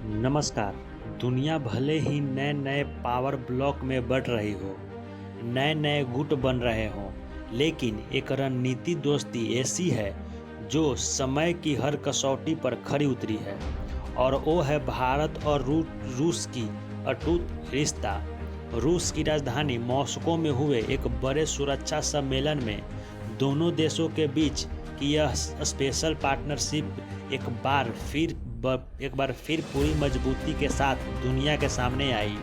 नमस्कार। दुनिया भले ही नए नए पावर ब्लॉक में बढ़ रही हो, नए नए गुट बन रहे हों, लेकिन एक रणनीति दोस्ती ऐसी है जो समय की हर कसौटी पर खरी उतरी है, और वो है भारत और रूस की अटूट रिश्ता। रूस की राजधानी मॉस्को में हुए एक बड़े सुरक्षा सम्मेलन में दोनों देशों के बीच की यह स्पेशल पार्टनरशिप एक बार फिर पूरी मजबूती के साथ दुनिया के सामने आई।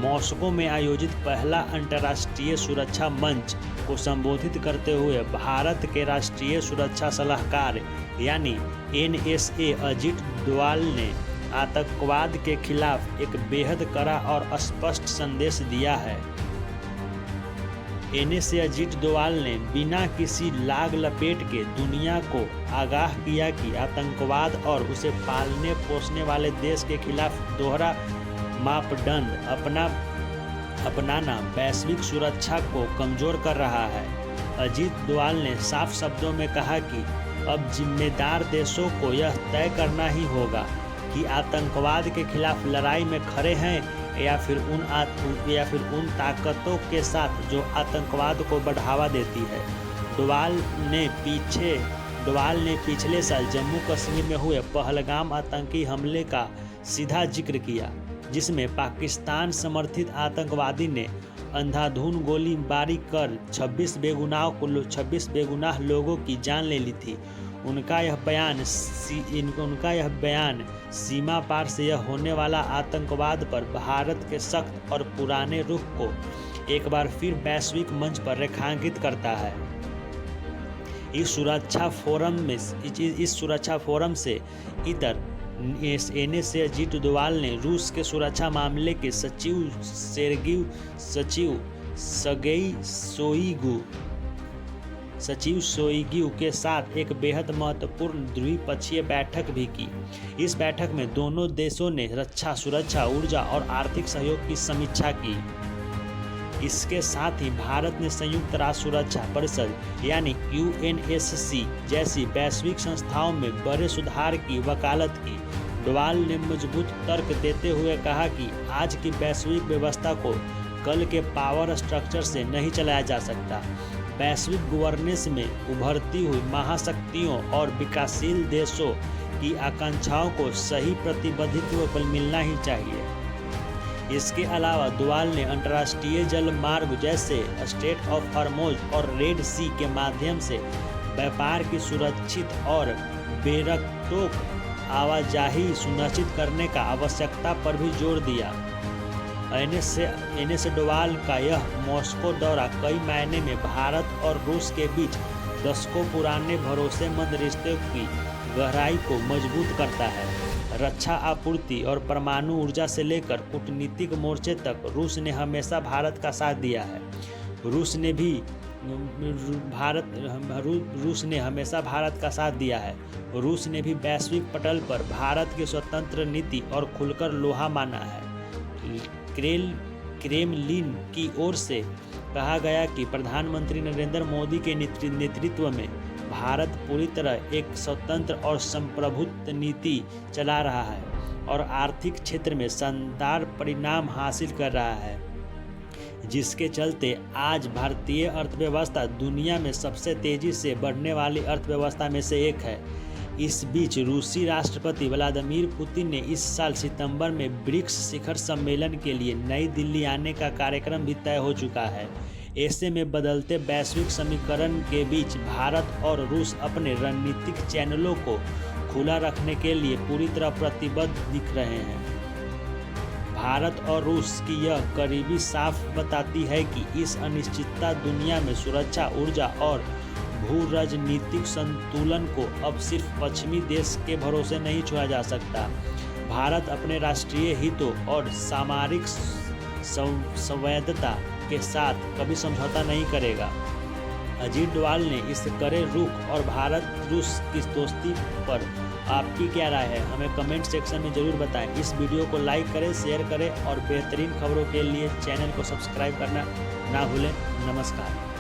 मॉस्को में आयोजित पहला अंतर्राष्ट्रीय सुरक्षा मंच को संबोधित करते हुए भारत के राष्ट्रीय सुरक्षा सलाहकार यानी NSA अजित डोवाल ने आतंकवाद के खिलाफ एक बेहद कड़ा और स्पष्ट संदेश दिया है। NSA अजित डोवाल ने बिना किसी लाग लपेट के दुनिया को आगाह किया कि आतंकवाद और उसे पालने पोसने वाले देश के खिलाफ दोहरा मापदंड अपनाना वैश्विक सुरक्षा को कमजोर कर रहा है। अजित डोवाल ने साफ शब्दों में कहा कि अब जिम्मेदार देशों को यह तय करना ही होगा कि आतंकवाद के खिलाफ लड़ाई में खड़े हैं या फिर उन ताकतों के साथ जो आतंकवाद को बढ़ावा देती है। डोवाल ने पिछले साल जम्मू कश्मीर में हुए पहलगाम आतंकी हमले का सीधा जिक्र किया, जिसमें पाकिस्तान समर्थित आतंकवादी ने अंधाधुंध गोलीबारी कर 26 बेगुनाह लोगों की जान ले ली थी। उनका यह बयान सीमा पार से यह होने वाला आतंकवाद पर भारत के सख्त और पुराने रुख को एक बार फिर वैश्विक मंच पर रेखांकित करता है। इस सुरक्षा फोरम से इतर NSA अजित डोवाल ने रूस के सुरक्षा मामले के सचिव शोइगु के साथ एक बेहद महत्वपूर्ण द्विपक्षीय बैठक भी की। इस बैठक में दोनों देशों ने रक्षा, सुरक्षा, ऊर्जा और आर्थिक सहयोग की समीक्षा की। इसके साथ ही भारत ने संयुक्त राष्ट्र सुरक्षा परिषद यानी UNSC जैसी वैश्विक संस्थाओं में बड़े सुधार की वकालत की। डोवाल ने मजबूत तर्क देते हुए कहा कि आज की वैश्विक व्यवस्था को कल के पावर स्ट्रक्चर से नहीं चलाया जा सकता। वैश्विक गवर्नेंस में उभरती हुई महाशक्तियों और विकासशील देशों की आकांक्षाओं को सही प्रतिनिधित्व पर मिलना ही चाहिए। इसके अलावा डोवाल ने अंतर्राष्ट्रीय जल मार्ग जैसे स्ट्रेट ऑफ हॉर्मुज़ और रेड सी के माध्यम से व्यापार की सुरक्षित और बेरोक आवाजाही सुनिश्चित करने का आवश्यकता पर भी जोर दिया। NSA डोवाल का यह मॉस्को दौरा कई मायने में भारत और रूस के बीच दशकों पुराने भरोसेमंद रिश्ते की गहराई को मजबूत करता है। रक्षा आपूर्ति और परमाणु ऊर्जा से लेकर कूटनीतिक मोर्चे तक रूस ने हमेशा भारत का साथ दिया है। रूस ने हमेशा भारत का साथ दिया है। रूस ने भी वैश्विक पटल पर भारत की स्वतंत्र नीति और खुलकर लोहा माना है। क्रेमलिन की ओर से कहा गया कि प्रधानमंत्री नरेंद्र मोदी के नेतृत्व में भारत पूरी तरह एक स्वतंत्र और संप्रभुत्व नीति चला रहा है और आर्थिक क्षेत्र में शानदार परिणाम हासिल कर रहा है, जिसके चलते आज भारतीय अर्थव्यवस्था दुनिया में सबसे तेजी से बढ़ने वाली अर्थव्यवस्था में से एक है। इस बीच रूसी राष्ट्रपति व्लादिमीर पुतिन ने इस साल सितंबर में ब्रिक्स शिखर सम्मेलन के लिए नई दिल्ली आने का कार्यक्रम भी तय हो चुका है। ऐसे में बदलते वैश्विक समीकरण के बीच भारत और रूस अपने रणनीतिक चैनलों को खुला रखने के लिए पूरी तरह प्रतिबद्ध दिख रहे हैं। भारत और रूस की यह करीबी साफ बताती है कि इस अनिश्चितता दुनिया में सुरक्षा, ऊर्जा और भू राजनीतिक संतुलन को अब सिर्फ पश्चिमी देश के भरोसे नहीं छोड़ा जा सकता। भारत अपने राष्ट्रीय हितों और सामरिक संवैधता के साथ कभी समझौता नहीं करेगा। अजित डोवाल ने इस कड़े रुख और भारत रूस की दोस्ती पर आपकी क्या राय है, हमें कमेंट सेक्शन में ज़रूर बताएं। इस वीडियो को लाइक करें, शेयर करें और बेहतरीन खबरों के लिए चैनल को सब्सक्राइब करना ना भूलें। नमस्कार।